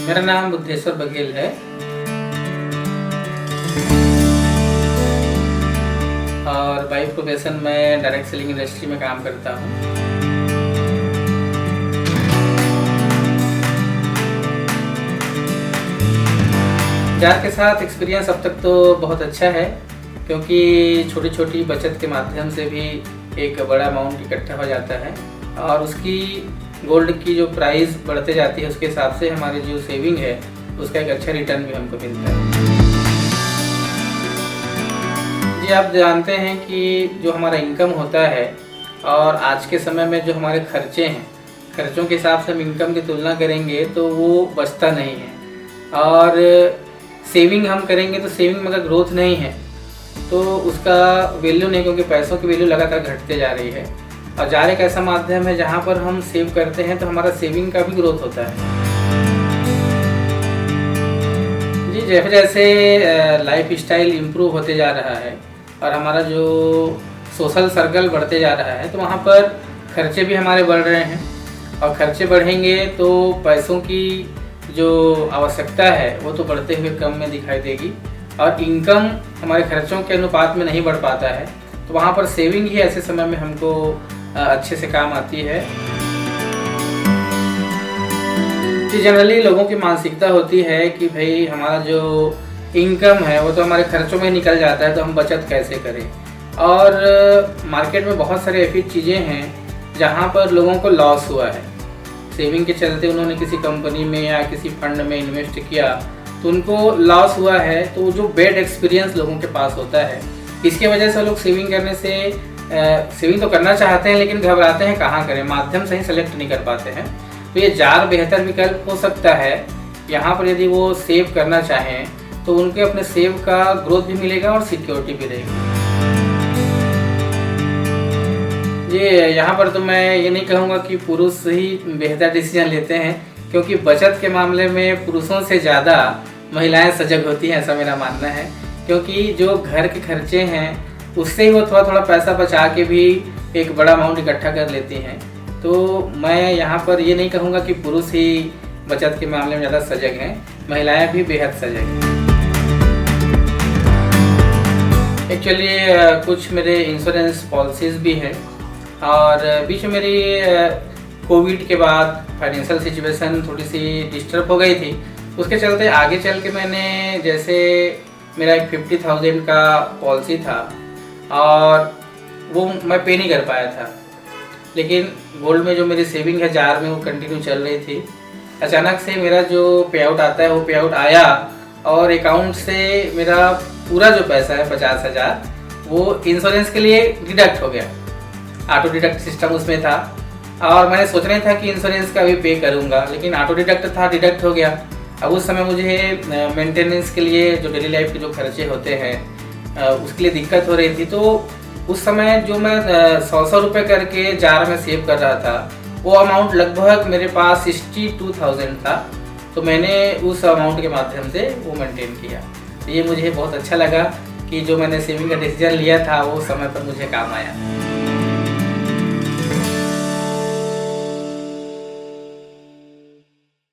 मेरा नाम बुद्धेश्वर बघेल है और बाई प्रोफेशन में डायरेक्ट सेलिंग इंडस्ट्री में काम करता हूँ। जार के साथ एक्सपीरियंस अब तक तो बहुत अच्छा है, क्योंकि छोटी छोटी बचत के माध्यम से भी एक बड़ा अमाउंट इकट्ठा हो जाता है और उसकी गोल्ड की जो प्राइस बढ़ते जाती है उसके हिसाब से हमारी जो सेविंग है उसका एक अच्छा रिटर्न भी हमको मिलता है। जी, आप जानते हैं कि जो हमारा इनकम होता है और आज के समय में जो हमारे खर्चे हैं, खर्चों के हिसाब से हम इनकम की तुलना करेंगे तो वो बचता नहीं है और सेविंग हम करेंगे तो सेविंग में अगर ग्रोथ नहीं है तो उसका वैल्यू नहीं, क्योंकि पैसों की वैल्यू लगातार घटते जा रही है। और जार एक ऐसा माध्यम है जहाँ पर हम सेव करते हैं तो हमारा सेविंग का भी ग्रोथ होता है। जी, जैसे जैसे लाइफ स्टाइल इम्प्रूव होते जा रहा है और हमारा जो सोशल सर्कल बढ़ते जा रहा है तो वहाँ पर खर्चे भी हमारे बढ़ रहे हैं और खर्चे बढ़ेंगे तो पैसों की जो आवश्यकता है वो तो बढ़ते हुए कम में दिखाई देगी और इनकम हमारे खर्चों के अनुपात में नहीं बढ़ पाता है, तो वहाँ पर सेविंग ही ऐसे समय में हमको अच्छे से काम आती है। तो जनरली लोगों की मानसिकता होती है कि भाई हमारा जो इनकम है वो तो हमारे खर्चों में निकल जाता है तो हम बचत कैसे करें। और मार्केट में बहुत सारे ऐसी चीज़ें हैं जहाँ पर लोगों को लॉस हुआ है, सेविंग के चलते उन्होंने किसी कंपनी में या किसी फंड में इन्वेस्ट किया तो उनको लॉस हुआ है। तो जो बैड एक्सपीरियंस लोगों के पास होता है इसके वजह से लोग सेविंग करने से सेविंग तो करना चाहते हैं लेकिन घबराते हैं, कहाँ करें, माध्यम सही सेलेक्ट नहीं कर पाते हैं। तो ये जार बेहतर विकल्प हो सकता है। यहाँ पर यदि वो सेव करना चाहें तो उनके अपने सेव का ग्रोथ भी मिलेगा और सिक्योरिटी भी रहेगी। ये यहाँ पर तो मैं ये नहीं कहूँगा कि पुरुष ही बेहतर डिसीजन लेते हैं, क्योंकि बचत के मामले में पुरुषों से ज़्यादा महिलाएं सजग होती हैं, ऐसा मेरा मानना है। क्योंकि जो घर के खर्चे हैं उससे ही वो थोड़ा थोड़ा पैसा बचा के भी एक बड़ा अमाउंट इकट्ठा कर लेती हैं। तो मैं यहाँ पर ये नहीं कहूँगा कि पुरुष ही बचत के मामले में ज़्यादा सजग हैं, महिलाएं भी बेहद सजग हैं। एक्चुअली कुछ मेरे इंश्योरेंस पॉलिसीज़ भी हैं और बीच में मेरी कोविड के बाद फाइनेंशियल सिचुएशन थोड़ी सी डिस्टर्ब हो गई थी। उसके चलते आगे चल के मैंने, जैसे मेरा एक 50,000 का पॉलिसी था और वो मैं पे नहीं कर पाया था, लेकिन गोल्ड में जो मेरी सेविंग है जार में वो कंटिन्यू चल रही थी। अचानक से मेरा जो पे आउट आता है वो पे आउट आया और अकाउंट से मेरा पूरा जो पैसा है 50,000 वो इंश्योरेंस के लिए डिडक्ट हो गया। ऑटो डिडक्ट सिस्टम उसमें था और मैंने सोच रहा था कि इंश्योरेंस का भी पे करूँगा, लेकिन ऑटो डिडक्ट था, डिडक्ट हो गया। अब उस समय मुझे मेंटेनेंस के लिए जो डेली लाइफ के जो खर्चे होते हैं उसके लिए दिक्कत हो रही थी। तो उस समय जो मैं 100 रुपये करके जार में सेव कर रहा था वो अमाउंट लगभग मेरे पास 62,000 था। तो मैंने उस अमाउंट के माध्यम से वो मेंटेन किया। तो ये मुझे बहुत अच्छा लगा कि जो मैंने सेविंग का डिसीजन लिया था वो समय पर मुझे काम आया।